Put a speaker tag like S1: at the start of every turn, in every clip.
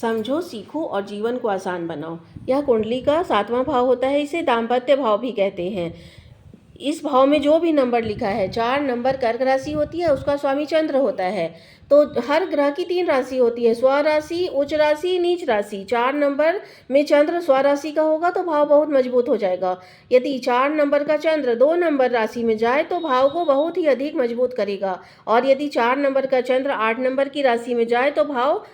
S1: समझो, सीखो और जीवन को आसान बनाओ। यह कुंडली का 7वां भाव होता है। इसे दाम्पत्य भाव भी कहते हैं। इस भाव में जो भी नंबर लिखा है, 4 नंबर कर्क राशि होती है, उसका स्वामी चंद्र होता है। तो हर ग्रह की 3 राशि होती है, स्वराशि, उच्च राशि, नीच राशि। 4 नंबर में चंद्र स्वराशि का होगा तो भाव बहुत मजबूत हो जाएगा। यदि 4 नंबर का चंद्र 2 नंबर राशि में जाए तो भाव को बहुत ही अधिक मजबूत करेगा। और यदि 4 नंबर का चंद्र 8 नंबर की राशि में जाए तो भाव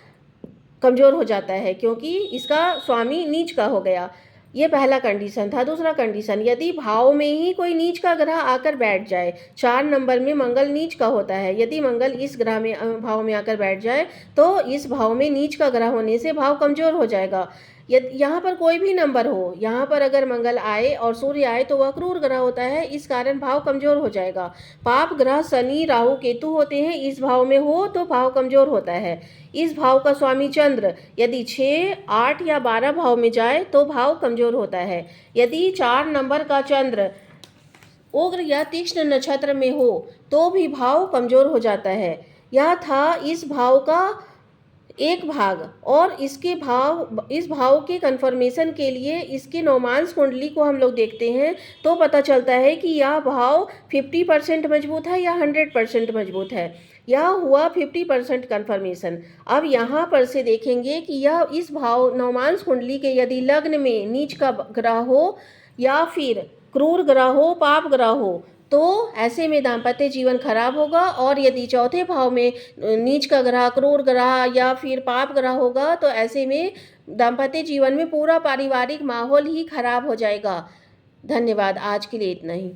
S1: कमजोर हो जाता है, क्योंकि इसका स्वामी नीच का हो गया। ये पहला कंडीशन था। दूसरा कंडीशन, यदि भाव में ही कोई नीच का ग्रह आकर बैठ जाए। 4 नंबर में मंगल नीच का होता है। यदि मंगल इस ग्रह में भाव में आकर बैठ जाए तो इस भाव में नीच का ग्रह होने से भाव कमजोर हो जाएगा। यदि यहाँ पर कोई भी नंबर हो, यहाँ पर अगर मंगल आए और सूर्य आए तो वह क्रूर ग्रह होता है, इस कारण भाव कमजोर हो जाएगा। पाप ग्रह शनि, राहु, केतु होते हैं, इस भाव में हो तो भाव कमजोर होता है। इस भाव का स्वामी चंद्र यदि 6, 8 या 12 भाव में जाए तो भाव कमजोर होता है। यदि 4 नंबर का चंद्र उग्र या तीक्ष्ण नक्षत्र में हो तो भी भाव कमजोर हो जाता है। यह था इस भाव का एक भाग। और इस भाव के कन्फर्मेशन के लिए इसके नवमांश कुंडली को हम लोग देखते हैं तो पता चलता है कि यह भाव 50% मजबूत है या 100% मजबूत है। यह हुआ 50% कन्फर्मेशन। अब यहाँ पर से देखेंगे कि यह इस भाव नवमांश कुंडली के यदि लग्न में नीच का ग्रह हो या फिर क्रूर ग्रह हो, पाप ग्रह हो, तो ऐसे में दाम्पत्य जीवन खराब होगा। और यदि चौथे भाव में नीच का ग्रह, क्रूर ग्रह या फिर पाप ग्रह होगा तो ऐसे में दाम्पत्य जीवन में पूरा पारिवारिक माहौल ही खराब हो जाएगा। धन्यवाद। आज के लिए इतना ही।